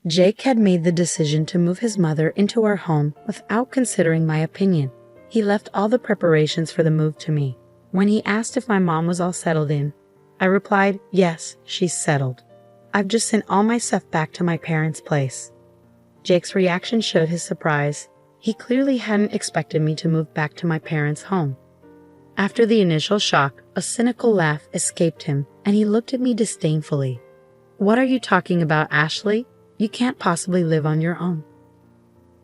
Jake had made the decision to move his mother into our home without considering my opinion. He left all the preparations for the move to me. When he asked if my mom was all settled in, I replied, "Yes, she's settled. I've just sent all my stuff back to my parents' place." Jake's reaction showed his surprise. He clearly hadn't expected me to move back to my parents' home. After the initial shock, a cynical laugh escaped him, and he looked at me disdainfully. "What are you talking about, Ashley? You can't possibly live on your own."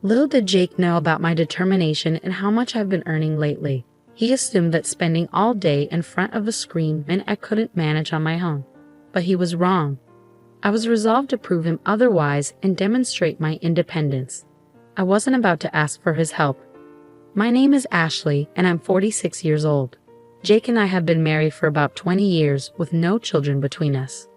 Little did Jake know about my determination and how much I've been earning lately. He assumed that spending all day in front of a screen meant I couldn't manage on my own. But he was wrong. I was resolved to prove him otherwise and demonstrate my independence. I wasn't about to ask for his help. My name is Ashley, and I'm 46 years old. Jake and I have been married for about 20 years with no children between us.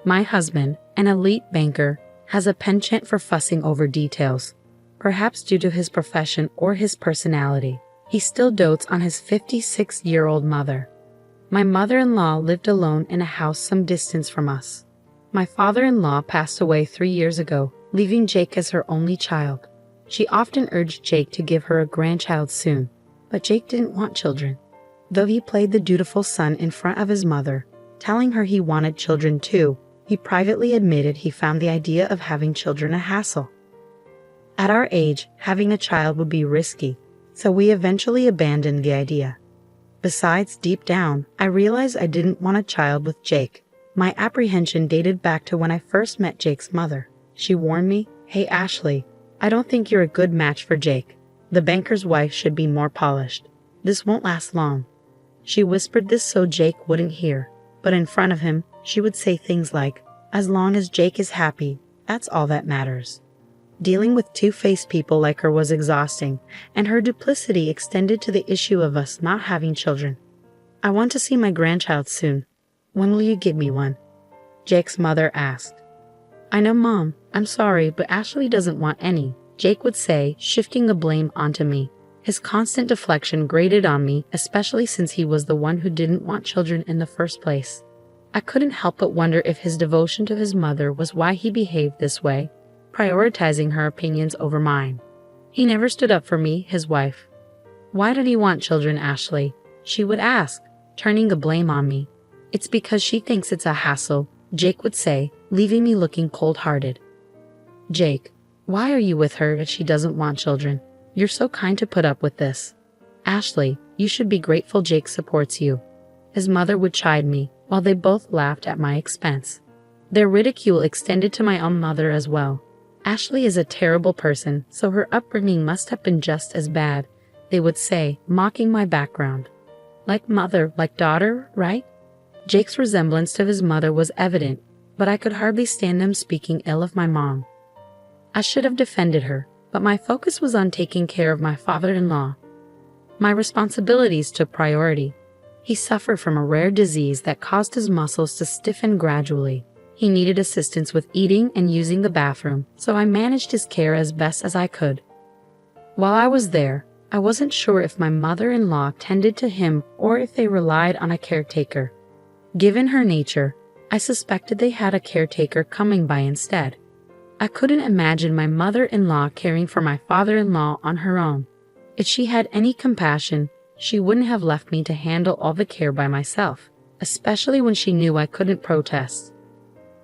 My husband, an elite banker, has a penchant for fussing over details. Perhaps due to his profession or his personality, he still dotes on his 56-year-old mother. My mother-in-law lived alone in a house some distance from us. My father-in-law passed away 3 years ago, leaving Jake as her only child. She often urged Jake to give her a grandchild soon, but Jake didn't want children. Though he played the dutiful son in front of his mother, telling her he wanted children too, he privately admitted he found the idea of having children a hassle. At our age, having a child would be risky, so we eventually abandoned the idea. Besides, deep down, I realized I didn't want a child with Jake. My apprehension dated back to when I first met Jake's mother. She warned me, "Hey Ashley, I don't think you're a good match for Jake. The banker's wife should be more polished. This won't last long." She whispered this so Jake wouldn't hear, but in front of him, she would say things like, "As long as Jake is happy, that's all that matters." Dealing with two-faced people like her was exhausting, and her duplicity extended to the issue of us not having children. "I want to see my grandchild soon. When will you give me one?" Jake's mother asked. "I know, Mom. I'm sorry, but Ashley doesn't want any," Jake would say, shifting the blame onto me. His constant deflection grated on me, especially since he was the one who didn't want children in the first place. I couldn't help but wonder if his devotion to his mother was why he behaved this way, prioritizing her opinions over mine. He never stood up for me, his wife. "Why did he want children, Ashley?" she would ask, turning the blame on me. "It's because she thinks it's a hassle," Jake would say, leaving me looking cold-hearted. "Jake, why are you with her if she doesn't want children? You're so kind to put up with this." "Ashley, you should be grateful Jake supports you," his mother would chide me, while they both laughed at my expense. Their ridicule extended to my own mother as well. "Ashley is a terrible person, so her upbringing must have been just as bad," they would say, mocking my background. "Like mother, like daughter, right?" Jake's resemblance to his mother was evident, but I could hardly stand them speaking ill of my mom. I should have defended her, but my focus was on taking care of my father-in-law. My responsibilities took priority. He suffered from a rare disease that caused his muscles to stiffen gradually. He needed assistance with eating and using the bathroom, so I managed his care as best as I could. While I was there, I wasn't sure if my mother-in-law tended to him or if they relied on a caretaker. Given her nature, I suspected they had a caretaker coming by instead. I couldn't imagine my mother-in-law caring for my father-in-law on her own. If she had any compassion, she wouldn't have left me to handle all the care by myself, especially when she knew I couldn't protest.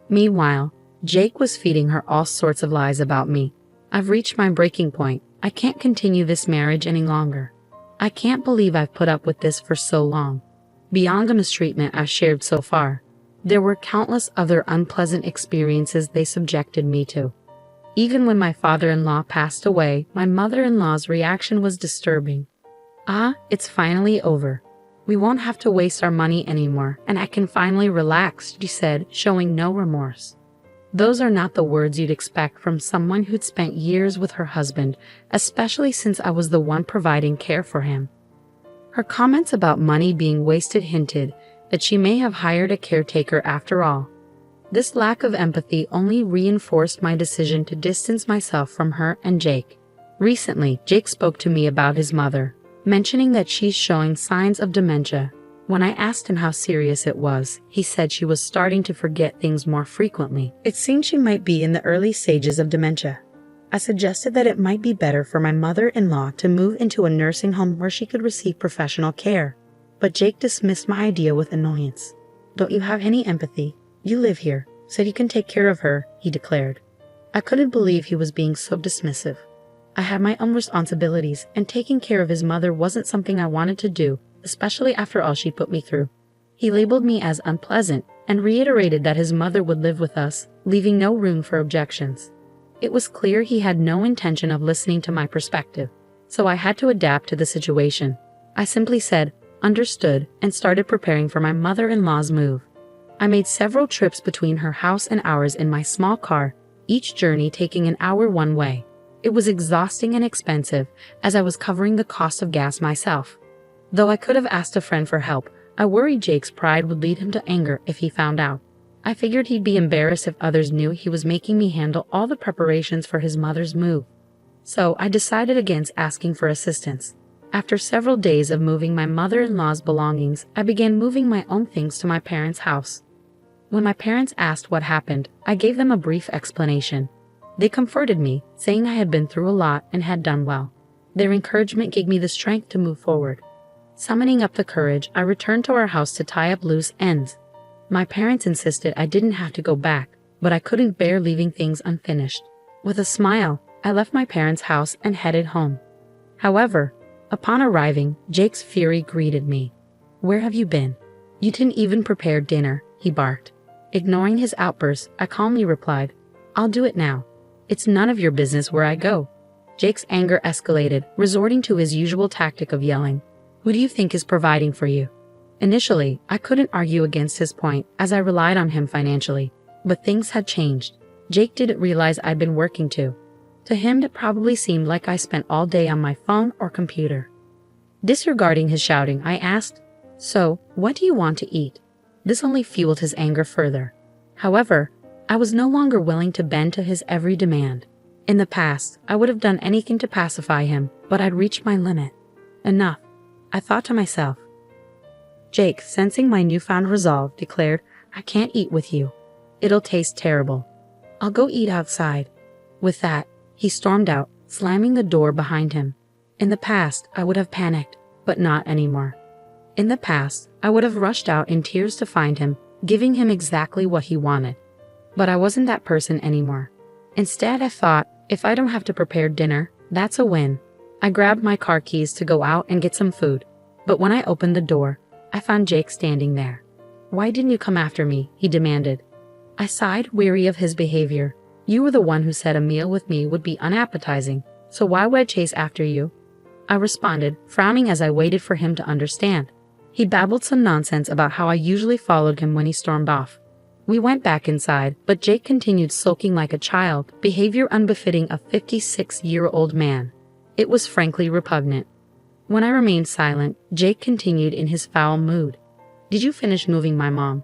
Meanwhile, Jake was feeding her all sorts of lies about me. "I've reached my breaking point. I can't continue this marriage any longer. I can't believe I've put up with this for so long." Beyond the mistreatment I've shared so far, there were countless other unpleasant experiences they subjected me to. Even when my father-in-law passed away, my mother-in-law's reaction was disturbing. "Ah, it's finally over. We won't have to waste our money anymore, and I can finally relax," she said, showing no remorse. Those are not the words you'd expect from someone who'd spent years with her husband, especially since I was the one providing care for him. Her comments about money being wasted hinted that she may have hired a caretaker after all. This lack of empathy only reinforced my decision to distance myself from her and Jake. Recently, Jake spoke to me about his mother, mentioning that she's showing signs of dementia. When I asked him how serious it was, he said she was starting to forget things more frequently. It seemed she might be in the early stages of dementia. I suggested that it might be better for my mother-in-law to move into a nursing home where she could receive professional care, but Jake dismissed my idea with annoyance. "Don't you have any empathy? You live here, so you can take care of her," he declared. I couldn't believe he was being so dismissive. I had my own responsibilities, and taking care of his mother wasn't something I wanted to do, especially after all she put me through. He labeled me as unpleasant and reiterated that his mother would live with us, leaving no room for objections. It was clear he had no intention of listening to my perspective, so I had to adapt to the situation. I simply said, "Understood," and started preparing for my mother-in-law's move. I made several trips between her house and ours in my small car, each journey taking an hour one way. It was exhausting and expensive, as I was covering the cost of gas myself. Though I could have asked a friend for help, I worried Jake's pride would lead him to anger if he found out. I figured he'd be embarrassed if others knew he was making me handle all the preparations for his mother's move. So I decided against asking for assistance. After several days of moving my mother-in-law's belongings, I began moving my own things to my parents' house. When my parents asked what happened, I gave them a brief explanation. They comforted me, saying I had been through a lot and had done well. Their encouragement gave me the strength to move forward. Summoning up the courage, I returned to our house to tie up loose ends. My parents insisted I didn't have to go back, but I couldn't bear leaving things unfinished. With a smile, I left my parents' house and headed home. However, upon arriving, Jake's fury greeted me. "Where have you been? You didn't even prepare dinner," he barked. Ignoring his outburst, I calmly replied, "I'll do it now. It's none of your business where I go." Jake's anger escalated, resorting to his usual tactic of yelling, "Who do you think is providing for you?" Initially, I couldn't argue against his point, as I relied on him financially. But things had changed. Jake didn't realize I'd been working too. To him, it probably seemed like I spent all day on my phone or computer. Disregarding his shouting, I asked, "So, what do you want to eat?" This only fueled his anger further. However, I was no longer willing to bend to his every demand. In the past, I would have done anything to pacify him, but I'd reached my limit. Enough, I thought to myself. Jake, sensing my newfound resolve, declared, "I can't eat with you. It'll taste terrible. I'll go eat outside." With that, he stormed out, slamming the door behind him. In the past, I would have panicked, but not anymore. In the past, I would have rushed out in tears to find him, giving him exactly what he wanted. But I wasn't that person anymore. Instead, I thought, if I don't have to prepare dinner, that's a win. I grabbed my car keys to go out and get some food. But when I opened the door, I found Jake standing there. "Why didn't you come after me?" he demanded. I sighed, weary of his behavior. "You were the one who said a meal with me would be unappetizing, so why would I chase after you?" I responded, frowning as I waited for him to understand. He babbled some nonsense about how I usually followed him when he stormed off. We went back inside, but Jake continued sulking like a child, behavior unbefitting a 56-year-old man. It was frankly repugnant. When I remained silent, Jake continued in his foul mood. "Did you finish moving my mom?"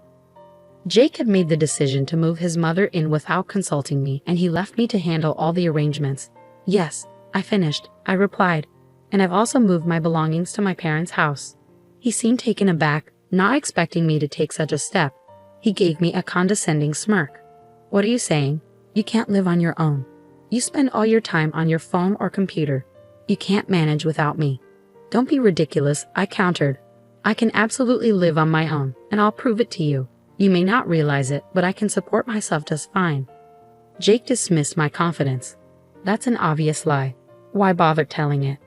Jake had made the decision to move his mother in without consulting me, and he left me to handle all the arrangements. "Yes, I finished," I replied, "and I've also moved my belongings to my parents' house." He seemed taken aback, not expecting me to take such a step. He gave me a condescending smirk. "What are you saying? You can't live on your own. You spend all your time on your phone or computer. You can't manage without me." "Don't be ridiculous," I countered. "I can absolutely live on my own, and I'll prove it to you. You may not realize it, but I can support myself just fine." Jake dismissed my confidence. "That's an obvious lie. Why bother telling it?"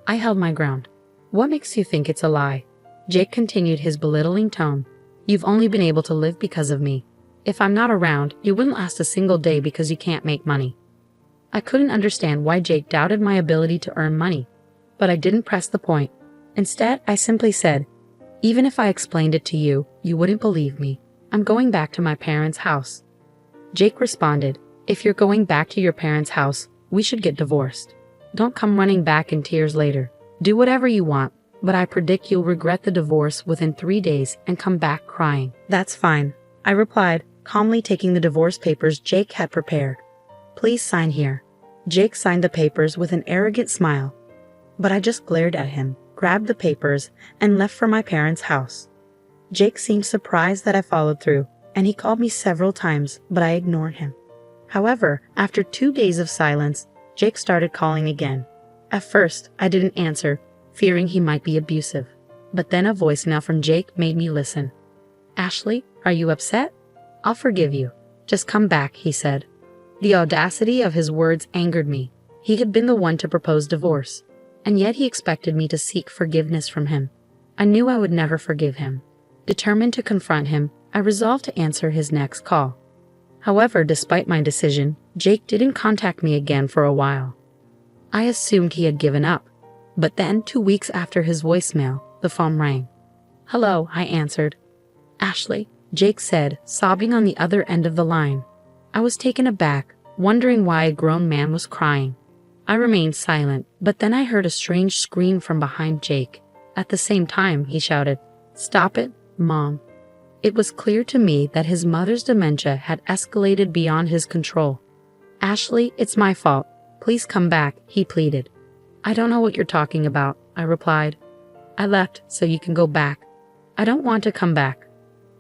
I held my ground. "What makes you think it's a lie?" Jake continued his belittling tone. "You've only been able to live because of me. If I'm not around, you wouldn't last a single day because you can't make money." I couldn't understand why Jake doubted my ability to earn money, but I didn't press the point. Instead, I simply said, "Even if I explained it to you, you wouldn't believe me. I'm going back to my parents' house." Jake responded, "If you're going back to your parents' house, we should get divorced. Don't come running back in tears later. Do whatever you want, but I predict you'll regret the divorce within 3 days and come back crying." "That's fine," I replied, calmly taking the divorce papers Jake had prepared. "Please sign here." Jake signed the papers with an arrogant smile. But I just glared at him, grabbed the papers, and left for my parents' house. Jake seemed surprised that I followed through, and he called me several times, but I ignored him. However, after 2 days of silence, Jake started calling again. At first, I didn't answer, fearing he might be abusive. But then a voicemail from Jake made me listen. "Ashley, are you upset? I'll forgive you. Just come back," he said. The audacity of his words angered me. He had been the one to propose divorce, and yet he expected me to seek forgiveness from him. I knew I would never forgive him. Determined to confront him, I resolved to answer his next call. However, despite my decision, Jake didn't contact me again for a while. I assumed he had given up, but then 2 weeks after his voicemail, the phone rang. "Hello," I answered. "Ashley," Jake said, sobbing on the other end of the line. I was taken aback, wondering why a grown man was crying. I remained silent, but then I heard a strange scream from behind Jake. At the same time, he shouted, "Stop it, Mom." It was clear to me that his mother's dementia had escalated beyond his control. "Ashley, it's my fault. Please come back," he pleaded. "I don't know what you're talking about," I replied. "I left so you can go back." "I don't want to come back."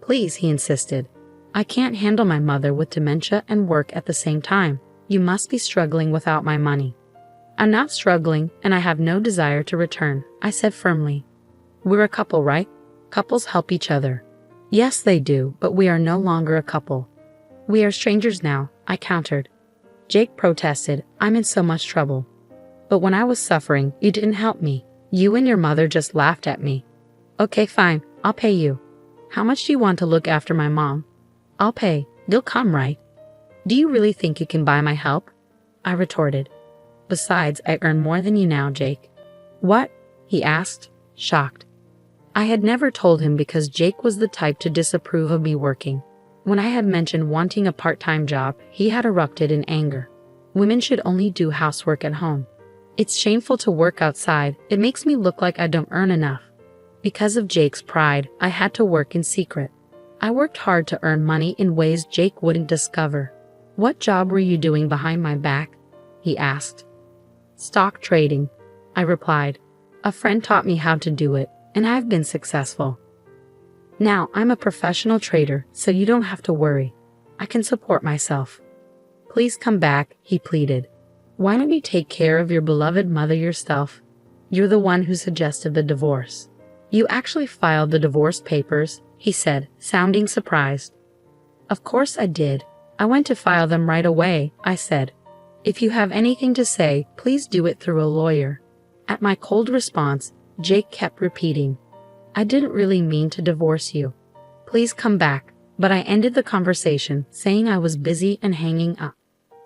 "Please," he insisted. "I can't handle my mother with dementia and work at the same time. You must be struggling without my money." "I'm not struggling, and I have no desire to return," I said firmly. "We're a couple, right? Couples help each other." "Yes, they do, but we are no longer a couple." "We are strangers now," I countered. Jake protested, "I'm in so much trouble. But when I was suffering, you didn't help me. You and your mother just laughed at me." "Okay, fine, I'll pay you." "How much do you want to look after my mom?" "I'll pay. You'll come, right?" "Do you really think you can buy my help?" I retorted. "Besides, I earn more than you now, Jake." "What?" he asked, shocked. I had never told him because Jake was the type to disapprove of me working. When I had mentioned wanting a part-time job, he had erupted in anger. Women should only do housework at home. It's shameful to work outside. It makes me look like I don't earn enough. Because of Jake's pride, I had to work in secret. I worked hard to earn money in ways Jake wouldn't discover. "What job were you doing behind my back?" he asked. "Stock trading," I replied. "A friend taught me how to do it, and I've been successful. Now I'm a professional trader, so you don't have to worry. I can support myself." "Please come back," he pleaded. "Why don't you take care of your beloved mother yourself? You're the one who suggested the divorce." "You actually filed the divorce papers," he said, sounding surprised. "Of course I did. I went to file them right away," I said. "If you have anything to say, please do it through a lawyer." At my cold response, Jake kept repeating, "I didn't really mean to divorce you. Please come back." But I ended the conversation, saying I was busy and hanging up.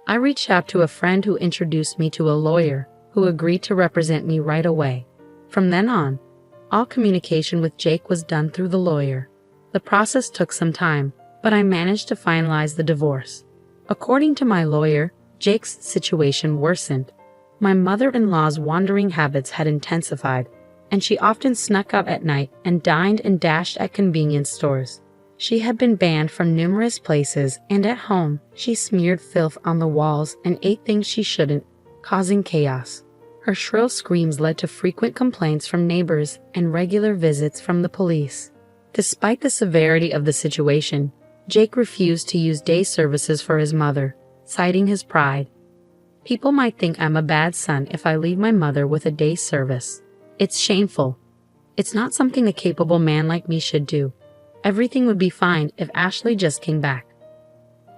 I reached out to a friend who introduced me to a lawyer, who agreed to represent me right away. From then on, all communication with Jake was done through the lawyer. The process took some time, but I managed to finalize the divorce. According to my lawyer, Jake's situation worsened. My mother-in-law's wandering habits had intensified, and she often snuck out at night and dined and dashed at convenience stores. She had been banned from numerous places, and at home, she smeared filth on the walls and ate things she shouldn't, causing chaos. Her shrill screams led to frequent complaints from neighbors and regular visits from the police. Despite the severity of the situation, Jake refused to use day services for his mother, citing his pride. "People might think I'm a bad son if I leave my mother with a day service. It's shameful. It's not something a capable man like me should do. Everything would be fine if Ashley just came back."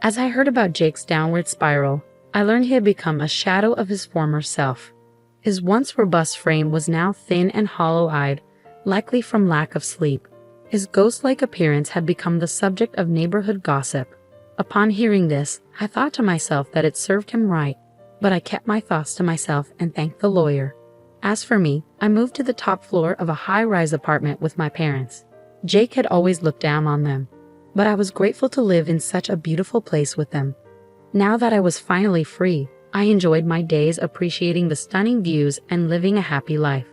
As I heard about Jake's downward spiral, I learned he had become a shadow of his former self. His once robust frame was now thin and hollow-eyed, likely from lack of sleep. His ghost-like appearance had become the subject of neighborhood gossip. Upon hearing this, I thought to myself that it served him right, but I kept my thoughts to myself and thanked the lawyer. As for me, I moved to the top floor of a high-rise apartment with my parents. Jake had always looked down on them, but I was grateful to live in such a beautiful place with them. Now that I was finally free, I enjoyed my days appreciating the stunning views and living a happy life.